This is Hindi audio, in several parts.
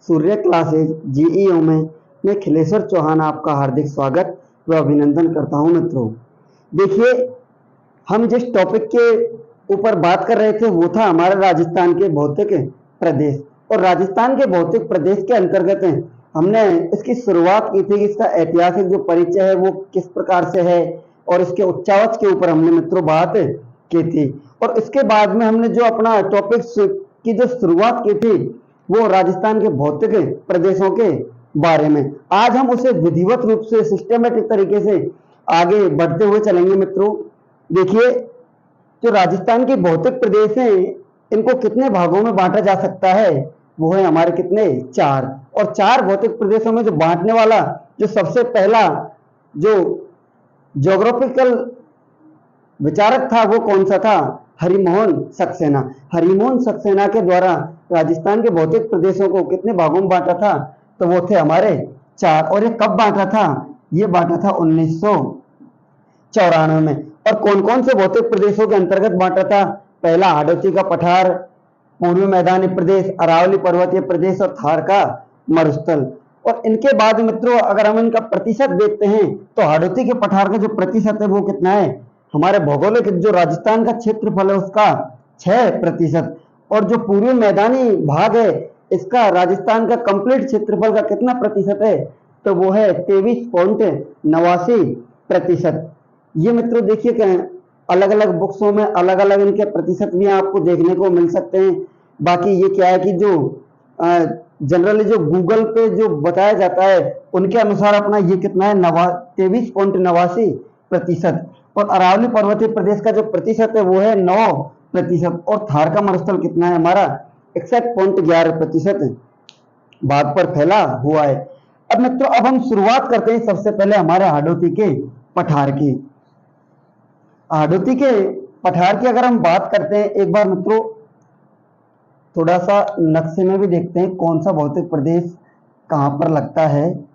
सूर्य क्लासेज जीईओ में मैं खिलेश्वर चौहान आपका हार्दिक स्वागत व अभिनंदन करता हूं। मित्रों, देखिए, हम जिस टॉपिक के ऊपर बात कर रहे थे वो था हमारे राजस्थान के भौतिक प्रदेश। और राजस्थान के भौतिक प्रदेश के अंतर्गत हमने इसकी शुरुआत की थी कि इसका ऐतिहासिक जो परिचय है वो किस प्रकार से है, और इसके उच्चावच के ऊपर हमने मित्रों बात की थी। और इसके बाद में हमने जो अपना टॉपिक की जो शुरुआत की थी वो राजस्थान के भौतिक प्रदेशों के बारे में। आज हम उसे विधिवत रूप से सिस्टमेटिक तरीके से आगे बढ़ते हुए चलेंगे। मित्रों, देखिए, जो राजस्थान के भौतिक प्रदेश हैं इनको कितने भागों में बांटा जा सकता है, वो है हमारे कितने, 4। और 4 भौतिक प्रदेशों में जो बांटने वाला जो सबसे पहला जो ज्योग्राफिकल विचारक था वो कौन सा था, हरिमोहन सक्सेना। हरिमोहन सक्सेना के द्वारा राजस्थान के भौतिक प्रदेशों को कितने भागों में बांटा था, तो वो थे हमारे 4। और ये कब बांटा था, ये बांटा था 1994 में। और कौन कौन से भौतिक प्रदेशों के अंतर्गत बांटा था, पहला हाड़ौती का पठार, पूर्वी मैदानी प्रदेश, अरावली पर्वतीय प्रदेश और थार का मरुस्थल। और इनके बाद मित्रों अगर हम इनका प्रतिशत देखते हैं तो हाड़ौती के पठार का जो प्रतिशत है वो कितना है, हमारे भौगोलिक जो राजस्थान का क्षेत्रफल है उसका 6%। और जो पूर्वी मैदानी भाग है इसका राजस्थान का कंप्लीट क्षेत्रफल का कितना प्रतिशत है, तो वो है 23.89%। ये मित्रों देखिए कि अलग अलग बुक्सों में अलग अलग इनके प्रतिशत भी आपको देखने को मिल सकते हैं। बाकी ये क्या है कि जो जनरली जो गूगल पे जो बताया जाता है उनके अनुसार अपना ये कितना है, 23.89%। और अरावली पर्वतीय प्रदेश का जो प्रतिशत है वो है 9%। और थार का मरुस्थल कितना है हमारा, 61.11% भाग पर फैला हुआ है। अब मित्रों अब हम शुरुआत करते हैं सबसे पहले हमारे हाड़ौती के पठार की। हाड़ौती के पठार की अगर हम बात करते हैं, एक बार मित्रों थोड़ा सा नक्शे में भी देखते हैं कौन सा भौतिक प्रदेश कहां पर लगता है।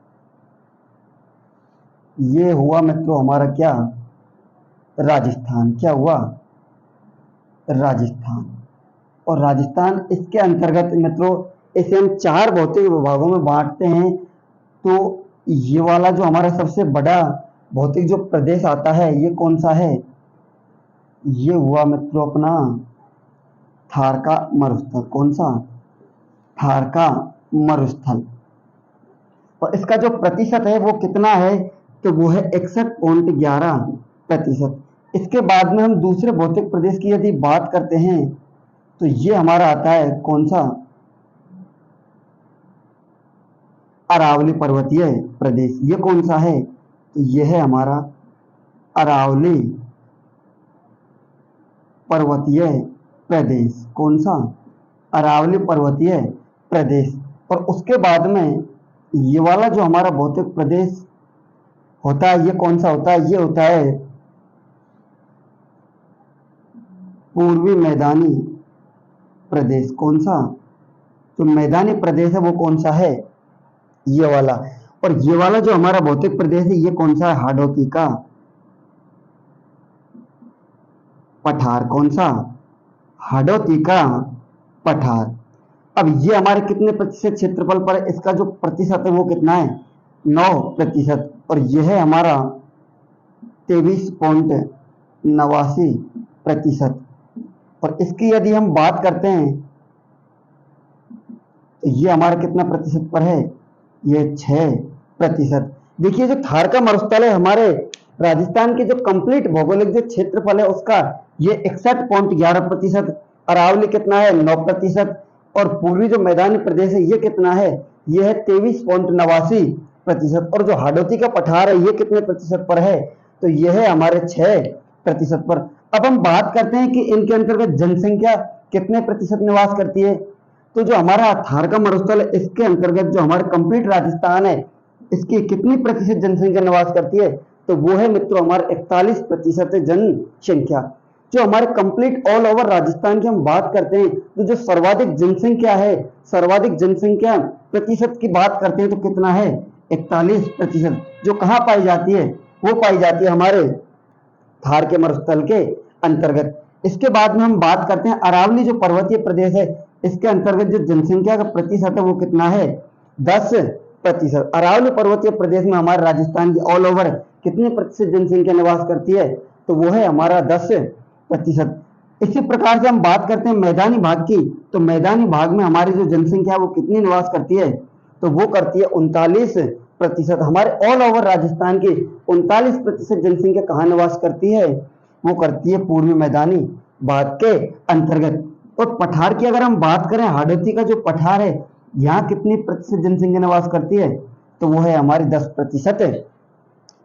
ये हुआ मित्रों हमारा क्या, राजस्थान। क्या हुआ, राजस्थान। और राजस्थान इसके अंतर्गत मित्रों इसे हम 4 भौतिक विभागों में बांटते हैं। तो ये वाला जो हमारा सबसे बड़ा भौतिक जो प्रदेश आता है ये कौन सा है, ये हुआ मित्रों अपना थार का मरुस्थल। कौन सा, थार का मरुस्थल। और इसका जो प्रतिशत है वो कितना है, तो वो है 61.11%। इसके बाद में हम दूसरे भौतिक प्रदेश की यदि बात करते हैं तो ये हमारा आता है कौन सा, अरावली पर्वतीय प्रदेश। ये कौन सा है, तो ये है हमारा अरावली पर्वतीय प्रदेश। कौन सा, अरावली पर्वतीय प्रदेश। और उसके बाद में ये वाला जो हमारा भौतिक प्रदेश होता है ये कौन सा होता है, ये होता है पूर्वी मैदानी प्रदेश। कौन सा, तो मैदानी प्रदेश है वो कौन सा है, ये वाला। और ये वाला जो हमारा भौतिक प्रदेश है ये कौन सा है, हाड़ौती का पठार। कौन सा, हाड़ौती का पठार। अब ये हमारे कितने प्रतिशत क्षेत्रफल पर है, इसका जो प्रतिशत है वो कितना है, 9%। और यह है हमारा 23.89%। और इसकी यदि हम बात करते हैं तो ये हमारा कितना प्रतिशत पर है, ये 6%। देखिए जो थार का मरुस्थल है हमारे राजस्थान के जो कंप्लीट भौगोलिक जो क्षेत्रफल है उसका ये 61.11%। अरावली कितना है, 9%। और पूर्वी जो मैदानी प्रदेश है ये कितना है, ये है 23.89%। और जो हाड़ौती का पठार है ये कितने प्रतिशत पर है, तो ये है हमारे 6% पर। अब हम बात करते हैं कि इनके अंतर्गत जनसंख्या कितने प्रतिशत निवास करती है। तो जो हमारा थार का मरुस्थल है इसके अंतर्गत जो हमारे कंप्लीट राजस्थान है इसकी कितनी प्रतिशत जनसंख्या निवास करती है, तो वो है मित्रों हमारे 41% जनसंख्या। जो हमारे कंप्लीट ऑल ओवर राजस्थान की हम बात करते हैं तो जो सर्वाधिक जनसंख्या है, सर्वाधिक जनसंख्या प्रतिशत की बात करते हैं तो कितना है, 41%। जो कहां पाई जाती है, वो पाई जाती है हमारे थार के मरुस्थल के अंतर्गत। इसके बाद में हम बात करते हैं अरावली जो पर्वतीय प्रदेश है इसके अंतर्गत जो जनसंख्या का प्रतिशत है वो कितना है, 10%। अरावली पर्वतीय प्रदेश में हमारे राजस्थान की ऑल ओवर कितने प्रतिशत जनसंख्या निवास करती है, तो वो है हमारा 10%। इसी प्रकार से हम बात करते हैं मैदानी भाग की, तो मैदानी भाग में हमारी जो जनसंख्या है वो कितनी निवास करती है, तो वो करती है 39%। हमारे ऑल ओवर राजस्थान की 39% जनसंख्या कहाँ निवास करती है, वो करती है पूर्वी मैदानी भाग के अंतर्गत। और पठार की अगर हम बात करें, हाड़ौती का जो पठार है यहाँ कितनी प्रतिशत जनसंख्या निवास करती है, तो वो है हमारी 10%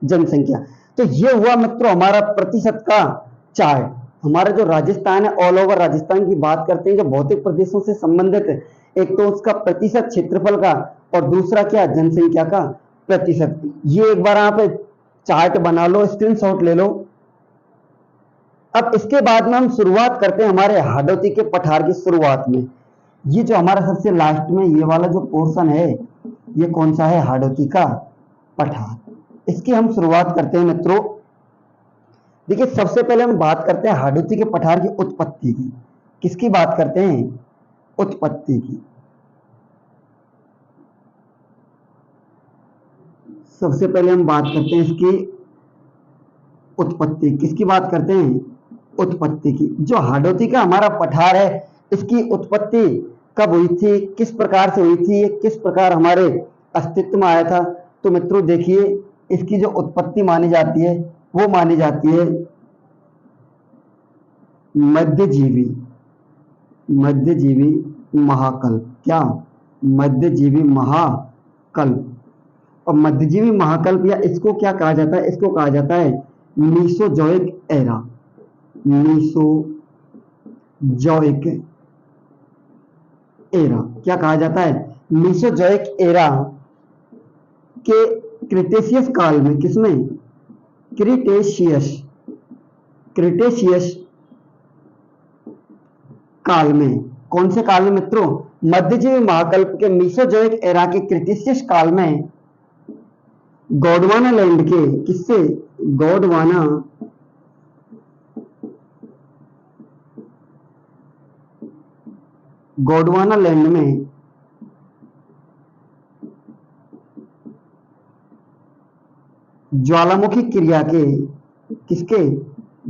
जनसंख्या। तो ये हुआ मित्रों हमारा प्रतिशत का चार्ट। हमारा जो राजस्थान है, ऑल ओवर राजस्थान की बात करते हैं जो भौतिक प्रदेशों से संबंधित है, एक तो उसका प्रतिशत क्षेत्रफल का और दूसरा क्या, जनसंख्या का प्रतिशत। ये एक बार आप चार्ट बना लो, स्क्रीनशॉट ले लो। अब इसके बाद में हम शुरुआत करते हैं हमारे हाड़ौती के पठार की शुरुआत में। ये जो हमारा सबसे लास्ट में ये वाला जो पोर्शन है, ये कौन सा है, हाड़ौती का पठार। इसकी हम शुरुआत करते हैं मित्रों। देखिए सबसे पहले हम बात करते हैं हाड़ौती के पठार की उत्पत्ति की। किसकी बात करते हैं, उत्पत्ति की। सबसे पहले हम बात करते हैं इसकी उत्पत्ति। किसकी बात करते हैं, उत्पत्ति की। जो हाड़ौती का हमारा पठार है इसकी उत्पत्ति कब हुई थी, किस प्रकार से हुई थी, किस प्रकार हमारे अस्तित्व में आया था, तो मित्रों देखिए इसकी जो उत्पत्ति मानी जाती है वो मानी जाती है मध्यजीवी महाकल्प। क्या, मध्यजीवी महाकल्प। और मध्यजीवी महाकल्प या इसको क्या कहा जाता है, इसको कहा जाता है मीसोजोइक एरा। मीसोजोइक एरा क्या कहा जाता है, मीसोजोइक एरा के क्रिटेशियस काल में। किसमें, क्रिटेशियस काल में। कौन से काल में मित्रों, मध्यजीवी महाकल्प के मीसोजोइक एरा के क्रिटेशियस काल में गोंडवाना लैंड के, किससे, गोंडवाना लैंड में ज्वालामुखी क्रिया के, किसके,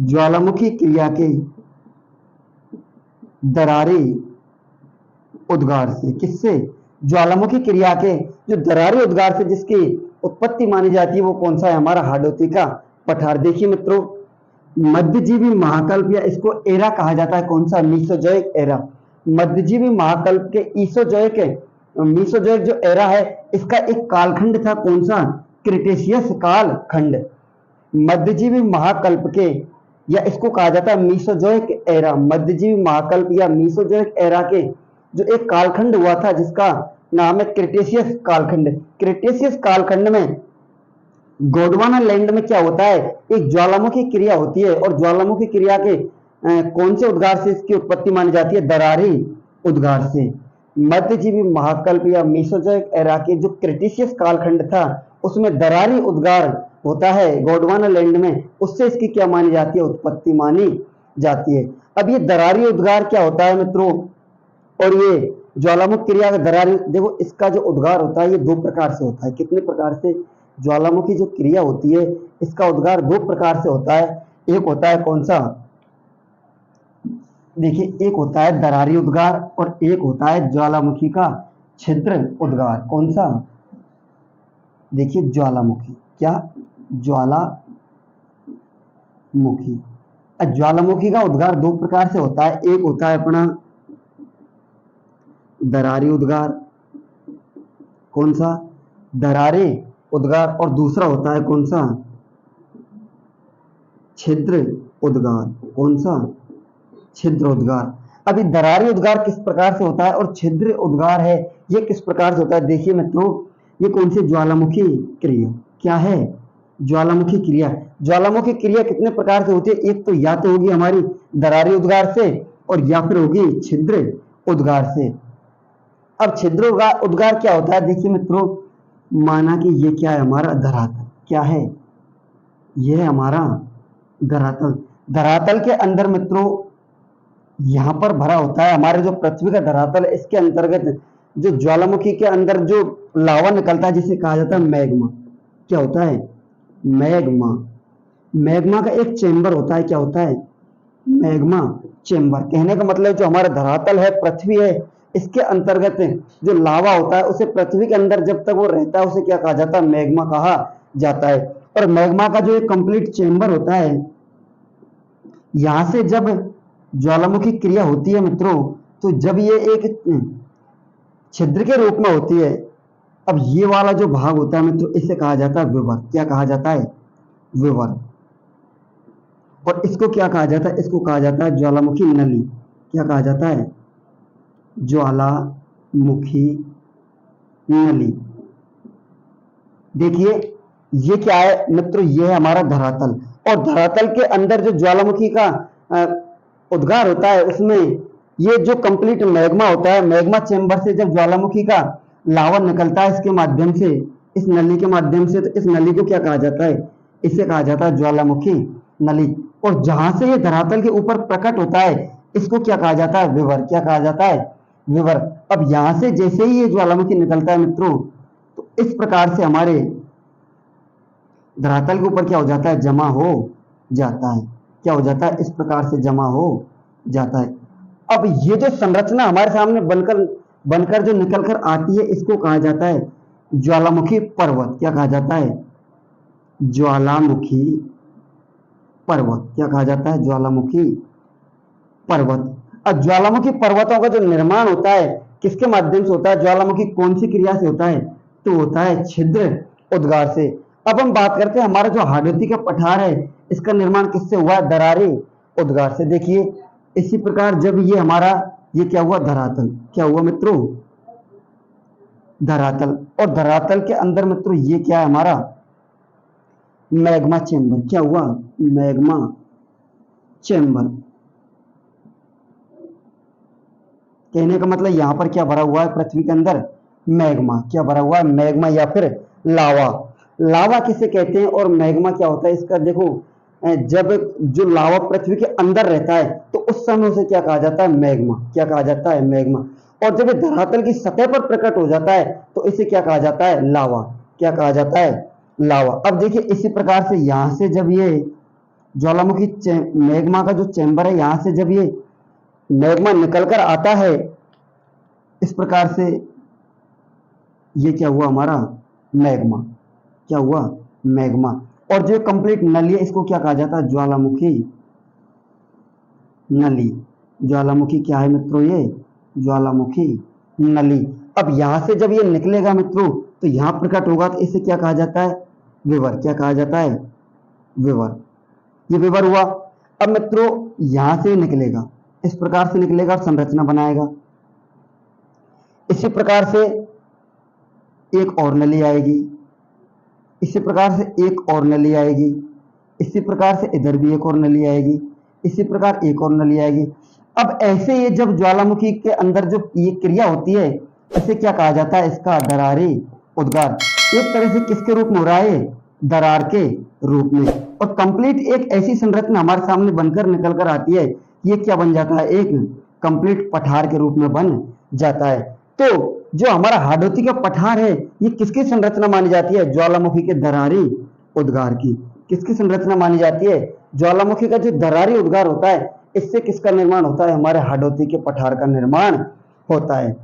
ज्वालामुखी क्रिया के दरारी उद्गार से। किससे, ज्वालामुखी क्रिया के जो दरारी उद्गार से जिसकी उत्पत्ति मानी जाती है वो कौन सा है, हमारा हाड़ौती का पठार। देखिए मित्रों मध्यजीवी महाकल्प या इसको एरा कहा जाता है, कौन सा, मीसोजोइक एरा। मध्यजीवी महाकल्प के मीसोजोइक जो एरा है इसका एक कालखंड था, कौन सा, क्रिटेशियस कालखंड। मध्यजीवी महाकल्प के या इसको कहा जाता है मीसोजोइक एरा। मध्यजीवी महाकल्प या मीसोजोइक एरा के जो एक कालखंड हुआ था जिसका नाम है क्रिटेशियस कालखंड। क्रिटेशियस कालखंड में गोंडवाना लैंड में क्या होता है, एक ज्वालामुखी क्रिया होती है और ज्वालामुखी क्रिया के कौन से उद्गार से इसकी उत्पत्ति मानी जाती है, दरारी उद्गार से। मध्यजीवी महाकल्प या मीसोजोइक एरा के जो क्रिटेशियस कालखंड था उसमें दरारी उद्गार होता है गोंडवाना लैंड में, उससे इसकी क्या मानी जाती है, उत्पत्ति मानी जाती है। अब ये दरारी उद्गार क्या होता है मित्रों, और ये ज्वालामुखी क्रिया का दरारी, देखो इसका जो उद्गार होता है ये दो प्रकार से होता है। कितने प्रकार से, ज्वालामुखी जो क्रिया होती है इसका उद्गार दो प्रकार से होता है। एक होता है कौन सा, देखिए एक होता है दरारी उद्गार और एक होता है ज्वालामुखी का छिद्र उद्गार। कौन सा, देखिए ज्वालामुखी, क्या, ज्वालामुखी। ज्वालामुखी का उद्गार दो प्रकार से होता है, एक होता है अपना दरारी उद्गार, कौन सा, दरारी उद्गार, और दूसरा होता है कौन सा, छिद्र उद्गार। कौन सा, छिद्र उद्गार। अभी दरारी उद्गार किस प्रकार से होता है और छिद्र उद्गार है ये किस प्रकार से होता है। देखिए मित्रों ये कौन सी, ज्वालामुखी क्रिया। क्या है, ज्वालामुखी क्रिया। ज्वालामुखी क्रिया कितने प्रकार से होती है, एक तो या तो होगी हमारी दरारी उद्गार से और या फिर होगी छिद्र उद्गार से। अब छिद्र उद्गार क्या होता है, देखिए मित्रों माना कि ये क्या है, हमारा धरातल। क्या है, यह है हमारा धरातल। धरातल के अंदर मित्रों यहाँ पर भरा होता है। हमारे जो पृथ्वी का धरातल है इसके अंतर्गत जो ज्वालामुखी के अंदर जो लावा निकलता है जिसे कहा जाता है मैग्मा। क्या होता है? मैग्मा। मैग्मा का एक चेंबर होता है। क्या होता है? Magma chamber. कहने का मतलब जो हमारा धरातल है, पृथ्वी है, इसके अंतर्गत जो लावा होता है उसे पृथ्वी के अंदर जब तक वो रहता है उसे क्या कहा जाता है? मैग्मा कहा जाता है। और मैग्मा का जो एक कंप्लीट चेंबर होता है, यहां से जब ज्वालामुखी क्रिया होती है मित्रों, तो जब ये एक छिद्र के रूप में होती है, अब ये वाला जो भाग होता है मित्रों इसे कहा जाता है विवर। क्या कहा जाता है? विवर। और इसको क्या कहा जाता है? इसको कहा जाता है ज्वालामुखी नली। क्या कहा जाता है? ज्वालामुखी नली। देखिए ये क्या है मित्रों? ये है हमारा धरातल, और धरातल के अंदर जो ज्वालामुखी का उद्गार होता है उसमें ये जो कंप्लीट मैग्मा होता है, मैग्मा चेंबर से जब ज्वालामुखी का लावा निकलता है इसके माध्यम से, इस नली के माध्यम से, तो इस नली को क्या कहा जाता है? इसे कहा जाता है ज्वालामुखी नली। और जहां से ये धरातल के ऊपर प्रकट होता है इसको क्या कहा जाता है? विवर। क्या कहा जाता है? विवर। अब यहां से जैसे ही ये ज्वालामुखी निकलता है मित्रों, तो इस प्रकार से हमारे धरातल के ऊपर क्या हो जाता है? जमा हो जाता है। क्या हो जाता है? इस प्रकार से जमा हो जाता है। अब ये जो संरचना हमारे सामने बनकर बनकर जो निकल कर आती है इसको कहा जाता है ज्वालामुखी पर्वत। क्या कहा जाता है? ज्वालामुखी पर्वत। क्या कहा जाता है? ज्वालामुखी पर्वत। अब ज्वालामुखी पर्वतों का जो निर्माण होता है किसके माध्यम से होता है? ज्वालामुखी कौन सी क्रिया से होता है? तो होता है छिद्र उद्गार से। अब हम बात करते हैं हमारा जो हाडोती का पठार है इसका निर्माण किससे हुआ? दरारे उद्गार से। देखिए इसी प्रकार जब ये हमारा ये क्या हुआ? धरातल। क्या हुआ मित्रों? धरातल। और धरातल के अंदर मित्रों ये क्या है हमारा? Magma chamber. क्या हुआ? Magma chamber. कहने का मतलब यहां पर क्या भरा हुआ है? पृथ्वी के अंदर मैग्मा। क्या भरा हुआ है? मैग्मा या फिर लावा। लावा किसे कहते हैं और मैग्मा क्या होता है इसका देखो, जब जो लावा पृथ्वी के अंदर रहता है तो उस समय उसे क्या कहा जाता है? मैग्मा। क्या कहा जाता है? मैग्मा। और जब ये धरातल की सतह पर प्रकट हो जाता है तो इसे क्या कहा जाता है? लावा। क्या कहा जाता है? लावा। अब देखिए इसी प्रकार से यहां से जब ये ज्वालामुखी मैग्मा का जो चैम्बर है यहां से जब ये मैग्मा निकल कर आता है इस प्रकार से ये क्या हुआ हमारा? मैग्मा। क्या हुआ? मैग्मा। और जो कंप्लीट नली है इसको क्या कहा जाता है? ज्वालामुखी नली। ज्वालामुखी क्या है मित्रों? ये ज्वालामुखी नली। अब यहां से जब ये निकलेगा मित्रों तो यहां प्रकट होगा तो इसे क्या कहा जाता है? विवर। क्या कहा जाता है? विवर। ये विवर हुआ। अब मित्रों यहां से निकलेगा, इस प्रकार से निकलेगा और संरचना बनाएगा। इसी प्रकार से एक और नली आएगी, इसी प्रकार से एक और नली आएगी, इसी प्रकार से इधर भी एक और नली आएगी, इसी प्रकार एक और नली आएगी। अब ऐसे ये जब ज्वालामुखी के अंदर जो ये क्रिया होती है इसे क्या कहा जाता है? इसका दरारे उद्गार। एक तरह से किसके रूप में हो रहा है? दरार के रूप में। और कंप्लीट एक ऐसी संरचना हमारे सामने बनकर निकल कर आती है, ये क्या बन जाता है? एक कंप्लीट पठार के रूप में बन जाता है। तो जो हमारा हाडोती का पठार है ये किसकी संरचना मानी जाती है? ज्वालामुखी के दरारी उद्गार की। किसकी संरचना मानी जाती है? ज्वालामुखी का जो दरारी उद्गार होता है इससे किसका निर्माण होता है? हमारे हाडोती के पठार का निर्माण होता है।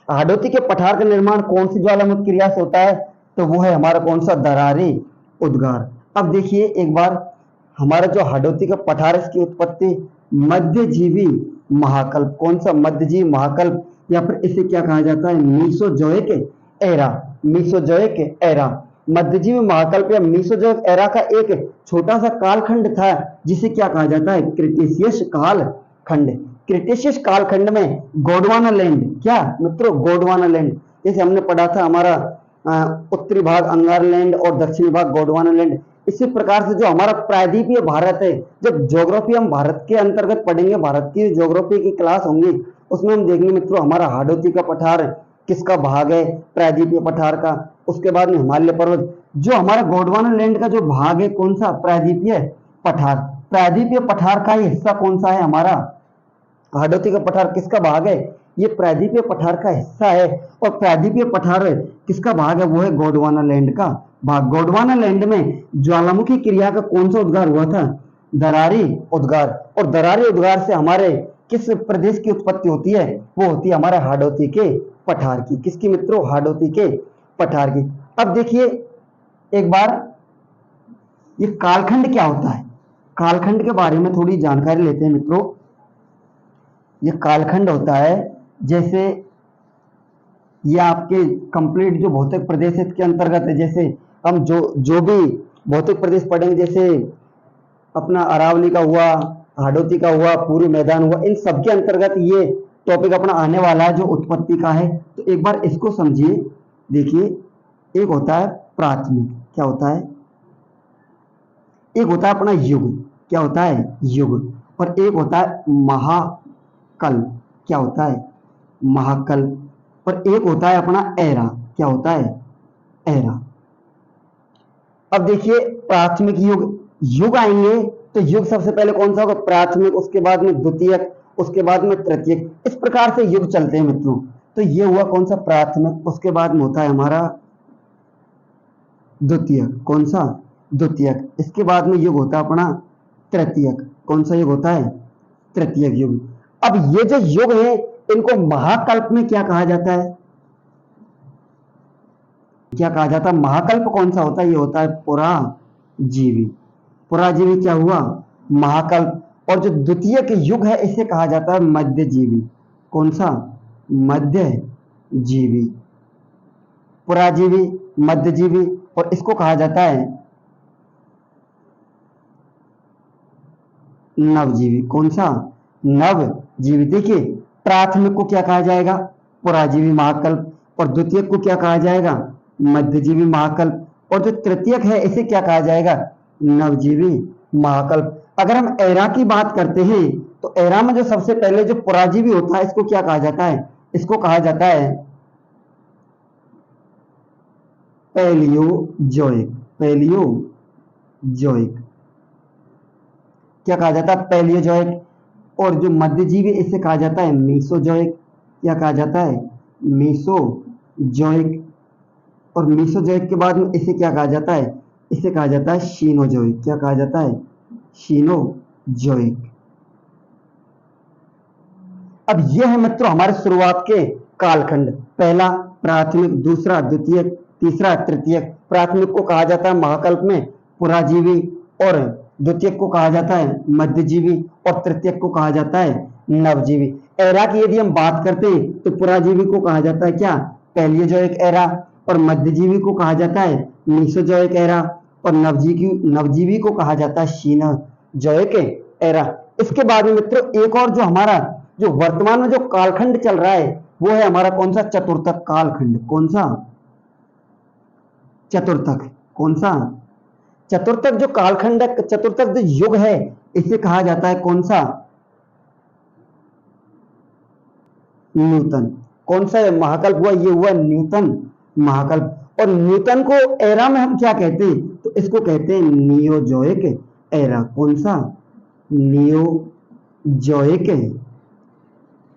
हाडोती के पठार का निर्माण कौन सी ज्वालामुखी क्रिया से होता है? तो वो है हमारा कौन सा? दरारी उद्गार। अब देखिए एक बार हमारा जो हाडोती का पठार है इसकी उत्पत्ति मध्यजीवी महाकल्प। कौन सा? मध्यजीवी महाकल्प, या फिर इसे क्या कहा जाता है? Mesozoic era. मीसोजोइक एरा, मध्यजीवी महाकल्प या मीसोजोइक एरा का एक छोटा सा कालखंड था जिसे क्या कहा जाता है? क्रिटेशियस कालखंड। क्रिटेशियस कालखंड में गोंडवाना लैंड, क्या मित्रों? गोंडवाना लैंड, जैसे हमने पढ़ा था हमारा उत्तरी भाग अंगार लैंड और दक्षिणी भाग गोंडवाना लैंड। इसी प्रकार से जो हमारा प्रायद्वीपीय भारत है, जब ज्योग्राफी हम भारत के अंतर्गत पढ़ेंगे, भारत की ज्योग्राफी की क्लास होंगी उसमें हम देखेंगे मित्रों हमारा हाडोती का पठार किसका भाग है? प्रायद्वीपीय पठार का। उसके बाद में हिमालय पर्वत। जो हमारा गोंडवाना लैंड का जो भाग है कौन सा? प्रायद्वीपीय पठार। प्रायद्वीपीय पठार का ही हिस्सा कौन सा है हमारा? हाड़ौती का पठार किसका भाग है? ये प्रायद्वीपीय पठार का हिस्सा है। और प्रायद्वीपीय पठार किसका भाग है? वो है गोंडवाना लैंड का भाग। गोंडवाना लैंड में ज्वालामुखी क्रिया का कौन सा उद्गार हुआ था? दरारी उद्गार। और दरारी उद्गार से हमारे किस प्रदेश की उत्पत्ति होती है? वो होती है हमारे हाड़ौती के पठार की। किसकी मित्रों? हाड़ौती के पठार की। अब देखिए एक बार, ये कालखंड क्या होता है? कालखंड के बारे में थोड़ी जानकारी लेते हैं मित्रों। ये कालखंड होता है, जैसे ये आपके कंप्लीट जो भौतिक प्रदेश है इसके अंतर्गत है। जैसे हम जो भी भौतिक प्रदेश पढ़ेंगे, जैसे अपना अरावली का हुआ, हाड़ौती का हुआ, पूरी मैदान हुआ, इन सब के अंतर्गत ये टॉपिक अपना आने वाला है जो उत्पत्ति का है। तो एक बार इसको समझिए। देखिए, एक होता है प्राथमिक, क्या होता है? एक होता है अपना युग, क्या होता है? युग। और एक होता है महाकल्प, क्या होता है? महाकल्प। और एक होता है अपना एरा, क्या होता है? एरा। अब देखिए प्राथमिक युग, युग आएंगे तो युग सबसे पहले कौन सा होगा? प्राथमिक, उसके बाद में द्वितीयक, उसके बाद में तृतीयक, इस प्रकार से युग चलते हैं मित्रों। तो ये हुआ कौन सा? प्राथमिक। उसके बाद में होता है हमारा द्वितीयक, कौन सा? द्वितीयक। इसके बाद में युग होता है अपना तृतीयक, कौन सा युग होता है? तृतीयक युग। अब ये जो युग है इनको महाकल्प में क्या कहा जाता है? क्या कहा जाता है? महाकल्प कौन सा होता है? ये होता है पुराजीवी। पुराजीवी क्या हुआ? महाकल्प। और जो द्वितीय के युग है इसे कहा जाता है मध्यजीवी, कौन सा? मध्यजीवी। पुराजीवी, मध्यजीवी, और इसको कहा जाता है नवजीवी, कौन सा? नवजीवी। देखिए प्राथमिक को क्या कहा जाएगा? पुराजीवी महाकल्प। और द्वितीयक को क्या कहा जाएगा? मध्यजीवी महाकल्प। और जो तृतीयक है इसे क्या कहा जाएगा? नवजीवी महाकल्प। अगर हम एरा की बात करते हैं तो एरा में जो सबसे पहले जो पुराजीवी होता है इसको क्या कहा जाता है? इसको कहा जाता है पैलियोजोइक। पैलियोजोइक, क्या कहा जाता है? पैलियोजोइक। और जो मध्यजीवी इसे कहा जाता है मीसोजोइक। क्या कहा जाता है? मीसोजोइक। और मीसोजोइक के बाद में इसे क्या कहा जाता है? इसे कहा जाता है शीनोजोइक। क्या कहा जाता है? शीनोजोइक। अब यह है मित्रों हमारे शुरुआत के कालखंड। पहला प्राथमिक, दूसरा द्वितीयक, तीसरा तृतीयक। प्राथमिक को कहा जाता है महाकल्प में पुराजीवी, और द्वितीयक को कहा जाता है मध्यजीवी, और तृतीयक को कहा जाता है नवजीवी। एरा की यदि हम बात करते हैं तो पुराजीवी को कहा जाता है क्या? Palaeozoic era. और मध्यजीवी को कहा जाता है मीसोजोइक एरा। और नवजीवी को कहा जाता है शीनोजोइक एरा। इसके बाद में मित्रों एक और जो हमारा जो वर्तमान में जो कालखंड चल रहा है वो है हमारा कौन सा? चतुर्थक कालखंड। कौन सा? चतुर्थक। कौन सा? चतुर्थक जो कालखंड है, चतुर्थक जो युग है इसे कहा जाता है कौन सा? न्यूटन। कौन सा महाकल्प हुआ? ये हुआ न्यूटन महाकल्प। और न्यूटन को एरा में हम क्या कहते हैं? तो इसको कहते हैं नियोजोइक एरा। कौन सा? Neozoic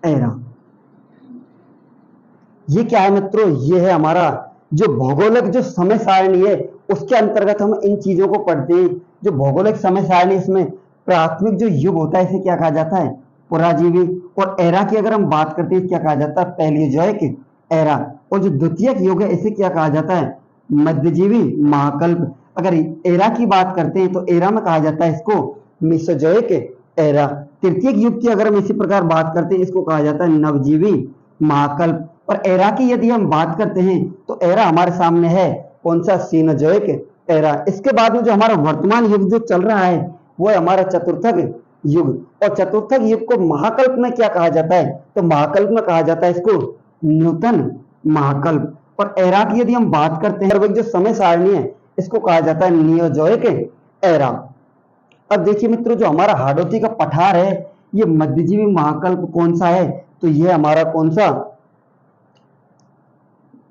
era. ये क्या है मित्रों? ये है हमारा जो भौगोलिक जो समय सारणी है उसके अंतर्गत हम इन चीजों को पढ़ते हैं। जो भौगोलिक समय सारणी, इसमें प्राथमिक जो युग होता है इसे क्या कहा जाता है? पुराजीवी। और एरा की अगर हम बात करते हैं क्या कहा जाता है? Palaeozoic era. और जो द्वितीयक युग है इसे क्या कहा जाता है? मध्यजीवी महाकल्प। अगर एरा की बात करते हैं तो एरा में कहा जाता है इसको मीसोजोइक एरा। तृतीयक युग की अगर हम इसी प्रकार बात करते हैं इसको कहा जाता है नवजीवी महाकल्प। और एरा की यदि हम बात करते हैं तो एरा हमारे सामने है कौन सा? Cenozoic era. इसके बाद में जो हमारा वर्तमान युग जो चल रहा है वो है हमारा चतुर्थक युग। और चतुर्थक युग को महाकल्प में क्या कहा जाता है? तो महाकल्प में कहा जाता है इसको न्यूटन महाकल्प। और एरा की यदि हम बात करते हैं जो समय सारणी है इसको कहा जाता है नियोजोइक एरा। अब देखिए मित्रों जो हमारा हाड़ौती का पठार है ये मध्यजीवी महाकल्प कौन सा है? तो ये हमारा कौन सा?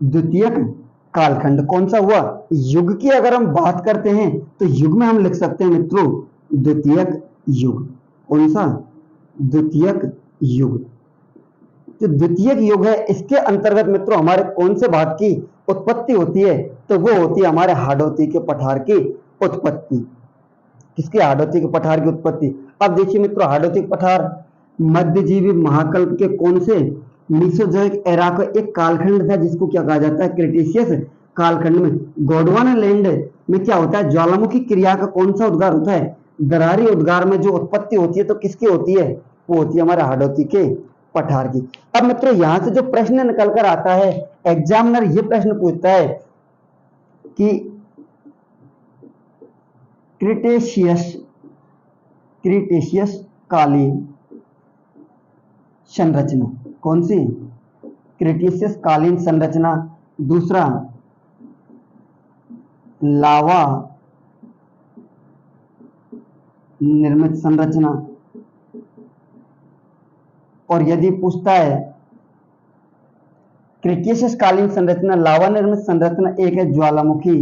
द्वितीयक कालखंड। कौन सा हुआ? युग की अगर हम बात करते हैं तो युग में हम लिख सकते हैं मित्रों द्वितीयक युग। कौन सा? द्वितीयक युग। जो द्वितीयक युग है इसके अंतर्गत मित्रों हमारे कौन से भाग की उत्पत्ति होती है? तो वो होती है हमारे हाड़ौती के पठार की उत्पत्ति। किसकी? हाड़ौती के पठार की उत्पत्ति। अब देखिए मित्रों, हाड़ौती के पठार मध्यजीवी महाकल्प के कौन से मीसोजोइक एरा का एक कालखंड था जिसको क्या कहा जाता है? क्रिटेशियस कालखंड में गोंडवाना लैंड में क्या होता है? ज्वालामुखी क्रिया का कौन सा उद्गार होता है? दरारी उद्गार में जो उत्पत्ति होती है तो किसकी होती है? वो होती है हमारे हाड़ौती के पठार की। अब मित्रों यहां से जो प्रश्न निकल कर आता है, एग्जामिनर ये प्रश्न पूछता है कि क्रिटेशियस कालीन संरचना कौन सी? क्रिटेशियस कालीन संरचना। दूसरा लावा निर्मित संरचना। और यदि पूछता है क्रिटेशियस कालीन संरचना लावा निर्मित संरचना, एक है ज्वालामुखी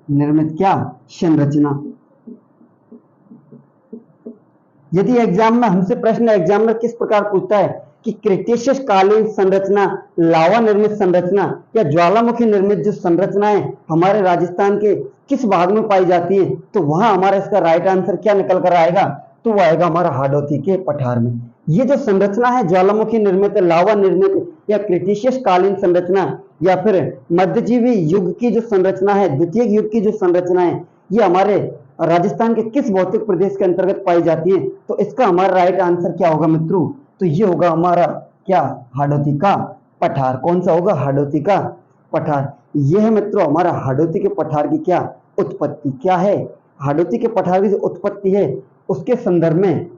निर्मित क्या? संरचना। यदि एग्जाम में हमसे प्रश्न एग्जामिनर किस प्रकार पूछता है कि क्रिटेशियस कालीन संरचना लावा निर्मित संरचना या ज्वालामुखी निर्मित जो संरचना है हमारे राजस्थान के किस भाग में पाई जाती है, तो वहां हमारा इसका राइट आंसर क्या निकल कर आएगा? तो वो आएगा हमारा हाड़ौती के पठार में। ये जो संरचना है ज्वालामुखी निर्मित, लावा निर्मित या क्रिटेशियस कालीन संरचना या फिर मध्यजीवी युग की जो संरचना है, द्वितीय युग की जो संरचना है, ये हमारे राजस्थान के किस भौतिक प्रदेश के अंतर्गत पाई जाती है? तो इसका हमारा राइट आंसर क्या होगा मित्रों? तो ये होगा हमारा क्या? हाड़ौती का पठार। कौन सा होगा? हाड़ौती का पठार। यह है मित्रों हमारा हाड़ौती के पठार की क्या उत्पत्ति। क्या है? हाड़ौती के पठार की जो उत्पत्ति है उसके संदर्भ में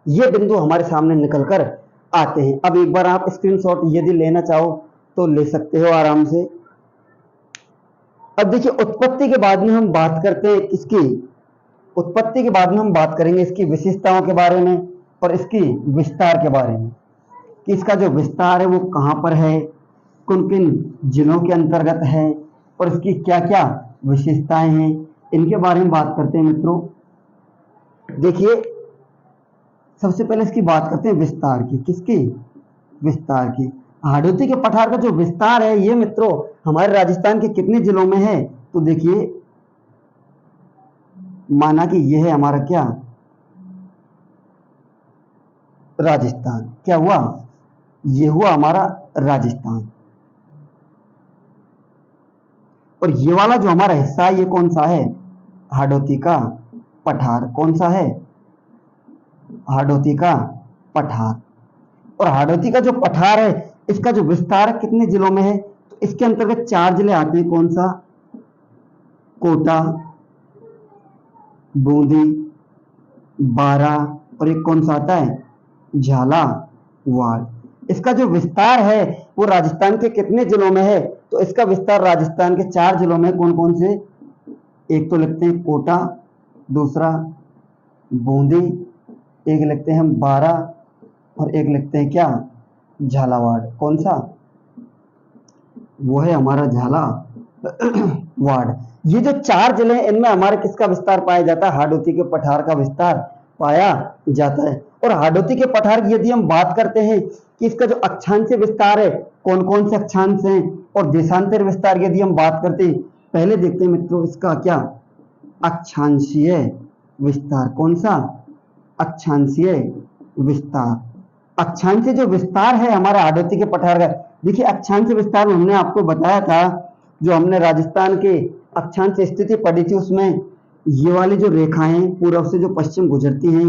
ये बिंदु हमारे सामने निकल कर आते हैं। अब एक बार आप स्क्रीनशॉट यदि लेना चाहो तो ले सकते हो आराम से। अब देखिए उत्पत्ति के बाद में हम बात करते हैं इसकी, उत्पत्ति के बाद में हम बात करेंगे इसकी विशेषताओं के बारे में और इसकी विस्तार के बारे में कि इसका जो विस्तार है वो कहां पर है, किन किन जिलों के अंतर्गत है और इसकी क्या क्या विशेषताएं हैं, इनके बारे में बात करते हैं मित्रों। देखिए सबसे पहले इसकी बात करते हैं विस्तार की। किसकी? विस्तार की। हाड़ौती के पठार का जो विस्तार है ये मित्रों हमारे राजस्थान के कितने जिलों में है? तो देखिए माना कि यह है हमारा क्या? राजस्थान। क्या हुआ? ये हुआ हमारा राजस्थान। और ये वाला जो हमारा हिस्सा है ये कौन सा है? हाड़ौती का पठार। कौन सा है? हाड़ौती का पठार। और हाड़ौती का जो पठार है इसका जो विस्तार कितने जिलों में है? तो इसके अंतर्गत 4 जिले आते हैं। कौन सा? कोटा, बूंदी, बारा और एक कौन सा आता है? झालावाड़। इसका जो विस्तार है वो राजस्थान के कितने जिलों में है? तो इसका विस्तार राजस्थान के 4 जिलों में। कौन कौन से? एक तो लिखते हैं कोटा, दूसरा बूंदी, एक लिखते हैं बारा और एक लिखते हैं क्या? झालावाड़। कौन सा? वो है हमारा झालावाड़। ये जो 4 जिले हैं इनमें हमारे किसका विस्तार पाया जाता है? हाड़ौती के पठार का विस्तार पाया जाता है। और हाड़ौती के पठार की यदि हम बात करते हैं कि इसका जो अक्षांशीय विस्तार है कौन कौन से अक्षांश हैं और देशांतर विस्तार यदि हम बात करते हैं, पहले देखते हैं मित्रों इसका क्या? अक्षांशीय विस्तार। कौन सा? अक्षांशीय विस्तार। अक्षांशीय जो विस्तार है हमारा हाड़ौती के पठार का, देखिए अक्षांशीय विस्तार में हमने आपको बताया था, जो हमने राजस्थान के अक्षांश स्थिति पढ़ी थी उसमें ये वाली जो रेखाएं पूर्व से जो पश्चिम गुजरती हैं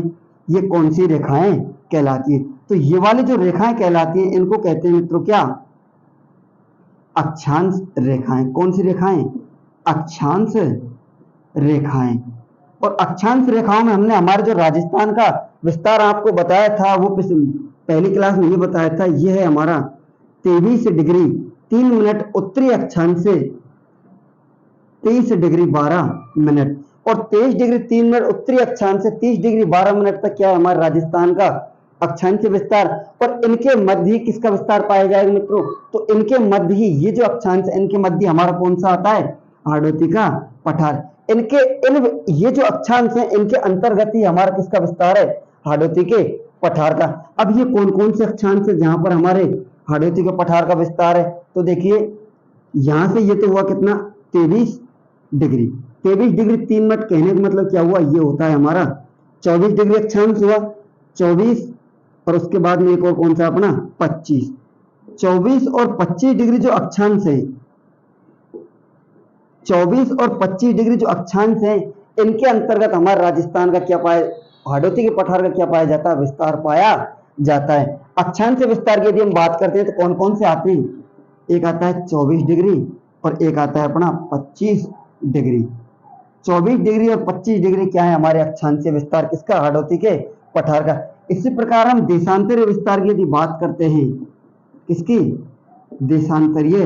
ये कौन सी रेखाएं कहलाती है? तो ये वाली जो रेखाएं कहलाती हैं इनको कहते हैं मित्रों क्या? अक्षांश रेखाएं। कौन सी रेखाएं? अक्षांश रेखाएं। और अक्षांश रेखाओं में हमने हमारे जो राजस्थान का विस्तार आपको बताया था वो पहली क्लास में ये बताया था, ये है हमारा 23 डिग्री 3 मिनट उत्तरी अक्षांश से 23 डिग्री 12 मिनट और 23 डिग्री 3 मिनट उत्तरी अक्षांश से 30 डिग्री 12 मिनट तक क्या है हमारे राजस्थान का अक्षांशीय विस्तार। और इनके मध्य ही किसका विस्तार पाया जाएगा मित्रों? तो इनके मध्य ही ये जो अक्षांश है इनके मध्य हमारा कौन सा आता है? हाड़ौती का पठार। इनके इन ये जो अक्षांश हैं इनके अंतर्गत ही हमारा किसका विस्तार है, हाडोती के पठार का। अब ये कौन कौन से अक्षांश है जहां पर हमारे हाडोती के पठार का विस्तार है, तो देखिए यहां से ये तो हुआ कितना 23 डिग्री, 23 डिग्री 3 मिनट कहने का मतलब क्या हुआ, ये होता है हमारा 24 डिग्री अक्षांश हुआ, 24 और उसके बाद में एक और कौन सा अपना 25, 24 और 25 डिग्री जो अक्षांश है, 24 और 25 डिग्री जो अक्षांश है इनके अंतर्गत हमारे राजस्थान का क्या पाया, हाडोती के पठार का क्या पाया जाता है, विस्तार पाया जाता है। अक्षांश विस्तार की यदि हम बात करते हैं तो कौन कौन से आते हैं, एक आता है 24 डिग्री और एक आता है अपना 25 डिग्री। 24 डिग्री और 25 डिग्री क्या है हमारे अक्षांशीय विस्तार किसका, हाडोती के पठार का। इसी प्रकार हम देशांतरीय विस्तार की यदि बात करते हैं, किसकी, देशांतरीय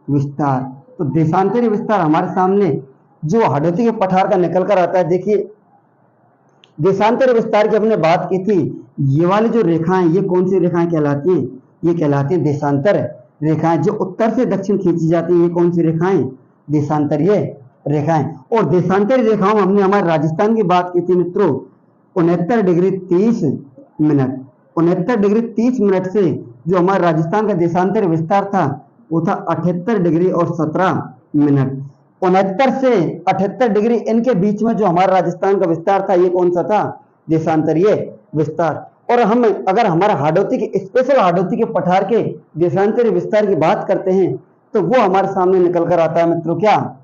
विस्तार, तो देशांतरीय विस्तार हमारे सामने जो हाडोती के पठार का निकल कर आता है। देखिए देशांतरीय विस्तार की हमने बात की थी, ये वाली जो रेखाएं ये कौन सी रेखाएं कहलाती हैं, ये कहलाती हैं देशांतर रेखाएं। जो उत्तर से दक्षिण खींची जाती है ये कौन सी रेखाएं, देशांतरीय रेखाएं। और देशांतरीय रेखाओं में हमने हमारे राजस्थान की बात की थी मित्रों 69 डिग्री 30 मिनट, 69 डिग्री 30 मिनट से जो हमारे राजस्थान का देशांतरीय विस्तार था वो था 78 डिग्री और 17 मिनट। 69 से 78 डिग्री इनके बीच में जो हमारा राजस्थान का विस्तार था ये कौन सा था, देशांतरीय विस्तार। और हम अगर हमारा हाडोती के स्पेशल हाडोती के पठार के देशांतरीय विस्तार की बात करते हैं तो वो हमारे सामने निकल कर आता है मित्रों, क्या,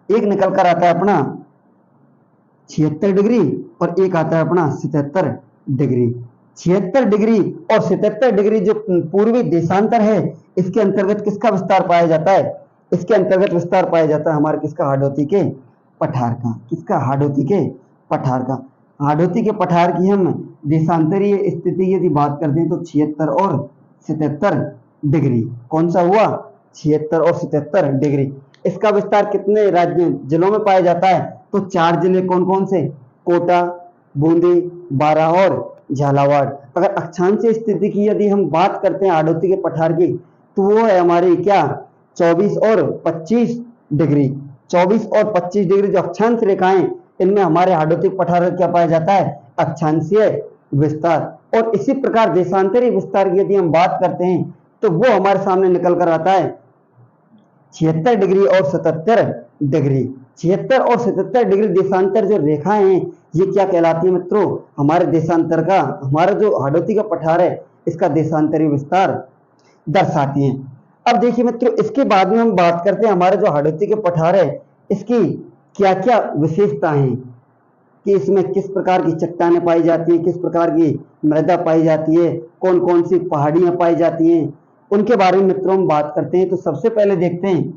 एक निकल कर आता है अपना 76 डिग्री और एक आता है अपना 77 डिग्री। 76 डिग्री और 77 डिग्री जो पूर्वी देशांतर है इसके अंतर्गत किसका विस्तार पाया जाता है, इसके अंतर्गत विस्तार पाया जाता है हमारे किसका, हाडोती के पठार का, किसका, हाडोती के पठार का। हाडोती के पठार की हम देशांतरीय स्थिति यदि बात करते हैं तो 76 और 77 डिग्री, कौन सा हुआ, 76 और 77 डिग्री। इसका विस्तार कितने राज्य जिलों में पाया जाता है, तो 4 जिले कौन कौन से, कोटा, बूंदी, बारां और झालावाड़। अगर अक्षांशीय स्थिति की यदि हम बात करते हैं हाडोती के पठार की तो वो है हमारी क्या, 24 और 25 डिग्री। 24 और 25 डिग्री जो अक्षांश रेखाएं इनमें हमारे हाडोती पठार क्या पाया जाता है, अक्षांशीय विस्तार। और इसी प्रकार देशांतरीय विस्तार की यदि हम बात करते हैं तो वो हमारे सामने निकल कर आता है 76 डिग्री और 77 डिग्री। 76 और 77 डिग्री देशांतर जो रेखाएं हैं ये क्या कहलाती है मित्रों, हमारे देशांतर का, हमारा जो हाडोती का पठार है इसका देशांतरीय विस्तार दर्शाती हैं। अब देखिए मित्रों इसके बाद में हम बात करते हैं हमारे जो हाडोती के पठार है इसकी क्या क्या विशेषताएं हैं, कि इसमें किस प्रकार की चट्टानें पाई जाती हैं, किस प्रकार की मृदा पाई जाती है, कौन कौन सी पहाड़ियां पाई जाती हैं, उनके बारे में मित्रों हम बात करते हैं। तो सबसे पहले देखते हैं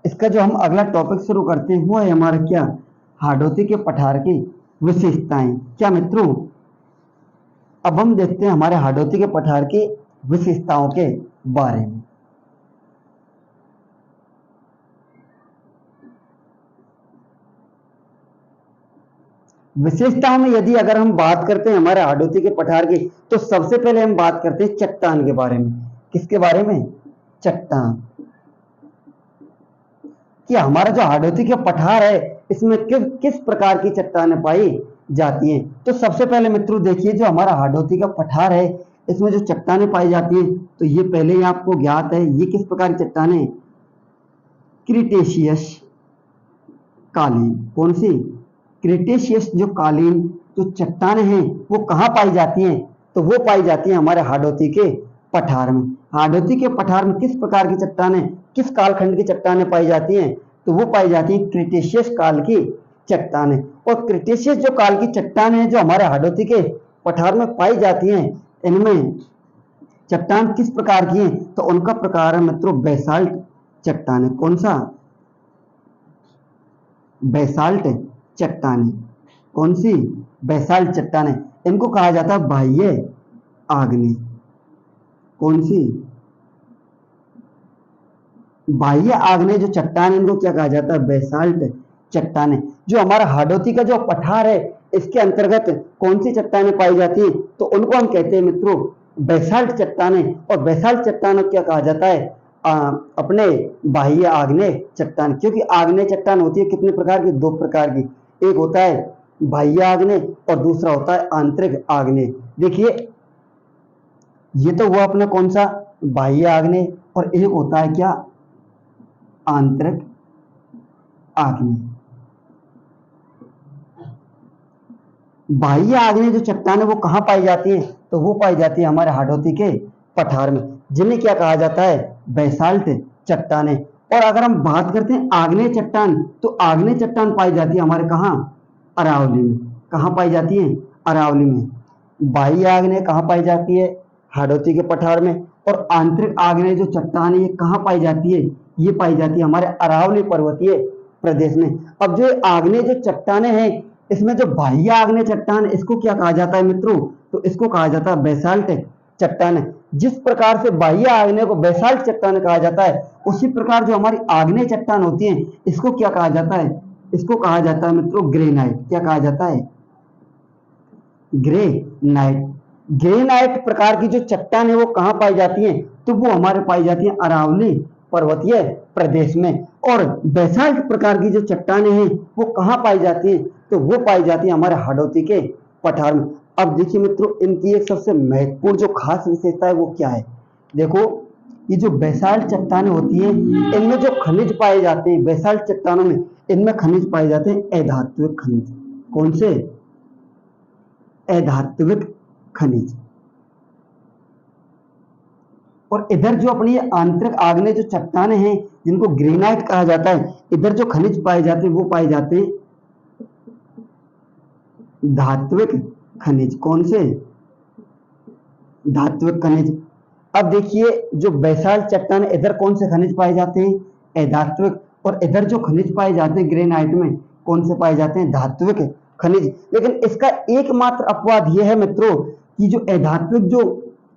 इसका जो हम अगला टॉपिक शुरू करते हैं वो है हमारा क्या, हाडोती के पठार की विशेषताएं। क्या मित्रों, अब हम देखते हैं हमारे हाडोती के पठार की विशेषताओं के बारे में। विशेषताओं में यदि अगर हम बात करते हैं हमारे हाडोती के पठार की तो सबसे पहले हम बात करते हैं चट्टान के बारे में। किसके बारे में, चट्टान, कि हमारा जो हाडोती का पठार है इसमें किस प्रकार की चट्टानें पाई जाती हैं। तो सबसे पहले मित्रों देखिए जो हमारा हाडोती का पठार है इसमें जो चट्टानें पाई जाती हैं तो ये पहले ही आपको ज्ञात है, ये किस प्रकार की चट्टानें, क्रिटेशियस कालीन। कौन सी, क्रिटेशियस जो कालीन जो चट्टानें हैं वो कहाँ पाई जाती हैं, तो वो पाई जाती हैं हमारे हाडोती के पठार में। हाडोती के पठार में किस प्रकार की चट्टानें, किस कालखंड की चट्टानें पाई जाती हैं, तो वो पाई जाती हैं क्रिटेशियस काल की चट्टानें। और क्रिटेशियस जो काल की चट्टानें हैं जो हमारे हाडोती के पठार में पाई जाती हैं इनमें चट्टान किस प्रकार की हैं, तो उनका प्रकार है मित्रों बेसाल्ट चट्टानें। कौन सा, बेसाल्ट चट्टानें। कौन सी, बेसाल्ट चट्टानें। इनको कहा जाता है बाह्य आग्नेय। कौन सी, बाह्य आग्नेय जो चट्टान इनको क्या कहा जाता है, बेसाल्ट चट्टानें। जो हमारा हाडोती का जो पठार है इसके अंतर्गत कौन सी चट्टानें पाई जाती है, तो उनको हम कहते हैं मित्रों बेसाल्ट चट्टानें। और बेसाल्ट चट्टानों क्या कहा जाता है, अपने बाह्य आग्नेय चट्टान, क्योंकि आग्नेय चट्टान होती है कितने प्रकार की, दो प्रकार की, एक होता है बाह्य आग्नेय और दूसरा होता है आंतरिक आग्नेय। देखिए ये तो हुआ अपना कौन सा, बाह्य आग्नेय, और एक होता है क्या, आंतरिक आग्नेय। बाह्य आग्नेय जो चट्टान है वो कहां पाई जाती है, तो वो पाई जाती है हमारे हाड़ौती के पठार में, जिन्हें क्या कहा जाता है, बेसाल्ट चट्टाने। और अगर हम बात करते हैं आग्नेय चट्टान, तो आग्नेय चट्टान पाई जाती है हमारे कहाँ, अरावली में। कहाँ पाई जाती है, अरावली में। बाह्य आग्नेय कहाँ पाई जाती है, हाड़ौती के पठार में, और आंतरिक आग्नेय जो चट्टान है ये कहाँ पाई जाती है, ये पाई जाती है हमारे अरावली पर्वतीय प्रदेश में। अब जो आग्नेय जो चट्टाने हैं, इसमें जो बाह्य आग्नेय चट्टान, इसको क्या कहा जाता है मित्रों, तो इसको कहा जाता है बेसाल्ट चट्टान। जिस प्रकार से बाह्य आग्नेय को बेसाल्ट चट्टान कहा जाता है, उसी प्रकार जो हमारी आग्नेय चट्टान होती है इसको क्या कहा जाता है, इसको कहा जाता है मित्रों ग्रेनाइट। क्या कहा जाता है, ग्रेनाइट। ग्रेनाइट प्रकार की जो चट्टान है वो कहां पाई जाती है, तो वो हमारे पाई जाती है अरावली पर्वतीय प्रदेश में। और बेसाल्ट प्रकार की जो चट्टानें हैं वो कहां पाई जाती है, तो वो पाई जाती है हमारे हाड़ौती के पठार में। अब देखिए मित्रों, इनकी एक सबसे महत्वपूर्ण जो खास विशेषता है वो क्या है, देखो ये जो बेसाल्ट चट्टानें होती हैं इनमें जो खनिज पाए जाते हैं, बेसाल्ट चट्टानों में इनमें खनिज पाए जाते हैं अधात्विक खनिज। कौन से, अधात्विक खनिज। और इधर जो अपनी आंतरिक आग्नेय जो चट्टानें हैं जिनको ग्रेनाइट कहा जाता है, इधर जो खनिज पाए जाते हैं वो पाए जाते हैं धात्विक खनिज। कौन से, धात्विक खनिज। अब देखिए जो बेसाल्ट चट्टान, इधर कौन से खनिज पाए जाते हैं, अधात्विक, और इधर जो खनिज पाए जाते हैं ग्रेनाइट में कौन से पाए जाते हैं, धात्विक खनिज। लेकिन इसका एकमात्र अपवाद यह है मित्रों कि जो अधात्विक जो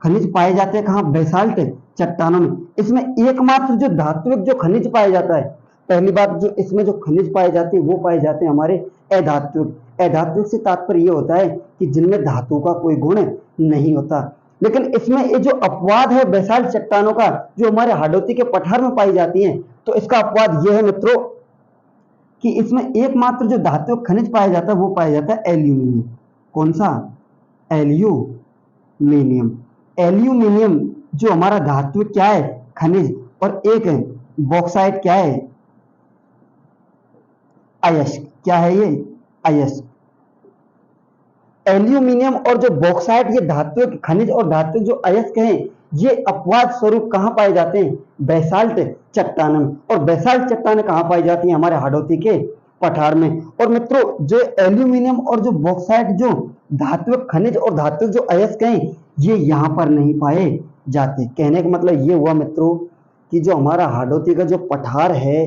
खनिज पाए जाते हैं कहाँ, बेसाल्ट चट्टानों में, इसमें एकमात्र जो धात्विक जो खनिज पाया जाता है, पहली बात जो इसमें जो खनिज पाए जाते हैं वो पाए जाते हैं हमारे अधात्विक। अधात्विक से तात्पर्य ये होता है कि जिनमें धातु का कोई गुण नहीं होता। लेकिन इसमें ये जो अपवाद है बेसाल्ट चट्टानों का जो हमारे हाड़ौती के पठार में पाई जाती हैं, तो इसका अपवाद यह है मित्रों कि इसमें एकमात्र जो धात्विक खनिज पाया जाता है वो पाया जाता है एल्यूमिनियम। कौन सा, एल्यूमिनियम। एल्यूमिनियम जो हमारा धात्विक क्या है, खनिज, और एक बॉक्साइट क्या है, अयस्क। क्या है ये, अयस्क। एल्यूमिनियम और जो बॉक्साइट ये धात्विक खनिज और धात्विक जो अयस्क हैं ये अपवाद स्वरूप कहां पाए जाते हैं, बेसाल्ट चट्टान में। और बेसाल्ट चट्टानें कहां पाई जाती हैं, हमारे हाड़ौती के पठार में। और मित्रों जो एल्यूमिनियम और जो बॉक्साइट जो धात्विक खनिज और धात्विक जो अयस्क हैं ये यहां पर नहीं पाए जाते। कहने का मतलब ये हुआ मित्रों कि जो हमारा हाड़ौती का जो पठार है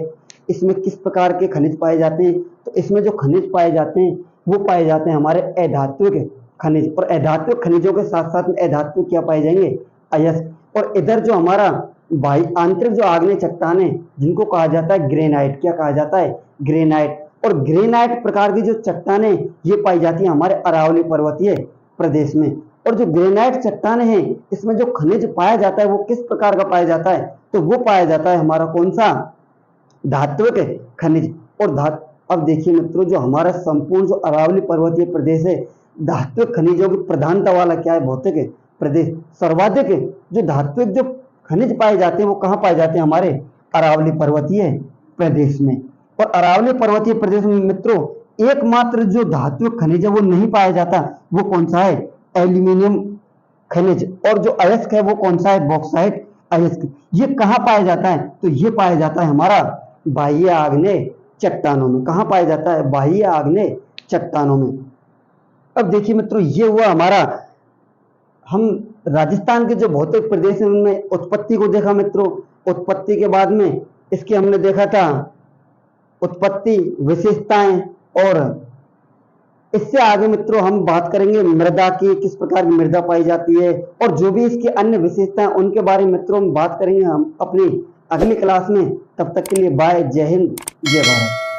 इसमें किस प्रकार के खनिज पाए जाते हैं, तो इसमें जो खनिज पाए जाते हैं वो पाए जाते हैं हमारे अधात्विक खनिज। और अधात्विक खनिजों के साथ साथ में अधात्विक क्या पाए जाएंगे, अयस्क। और इधर जो हमारा बाह्य आंतरिक जो आग्नेय चट्टान है जिनको कहा जाता है ग्रेनाइट। क्या कहा जाता है, ग्रेनाइट। और ग्रेनाइट प्रकार की जो चट्टानें ये पाई जाती हैं हमारे अरावली पर्वतीय प्रदेश में। और जो ग्रेनाइट चट्टानें हैं इसमें जो खनिज पाया जाता है वो किस प्रकार का पाया जाता है, तो वो पाया जाता है हमारा कौन सा, धात्विक खनिज। और अब देखिए मित्रों जो हमारा संपूर्ण जो अरावली पर्वतीय प्रदेश है धात्विक खनिजों की प्रधानता वाला क्या है, भौतिक प्रदेश। सर्वाधिक जो धात्विक जो खनिज पाए जाते हैं वो कहाँ पाए जाते हैं, हमारे अरावली पर्वतीय प्रदेश में। और अरावली पर्वतीय प्रदेश में मित्रों एकमात्र जो धात्विक खनिज है वो नहीं पाया जाता, वो कौन सा है, एल्यूमिनियम खनिज। और जो अयस्क है वो कौन सा है, बॉक्साइट अयस्क। ये कहाँ पाया जाता है, तो ये पाया जाता है हमारा बाह्य आग्नेय चट्टानों में। कहाँ पाया जाता है, बाह्य आग्नेय चट्टानों में। अब देखिए मित्रों ये हुआ हमारा, हम राजस्थान के जो भौतिक प्रदेश है उनमें उत्पत्ति को देखा मित्रों। उत्पत्ति के बाद में इसके हमने देखा था उत्पत्ति, विशेषताएं, और इससे आगे मित्रों हम बात करेंगे मृदा की, किस प्रकार की मृदा पाई जाती है, और जो भी इसकी अन्य विशेषताएं उनके बारे में मित्रों हम बात करेंगे हम अपनी अगली क्लास में। तब तक के लिए बाय, जय हिंद, जय भारत।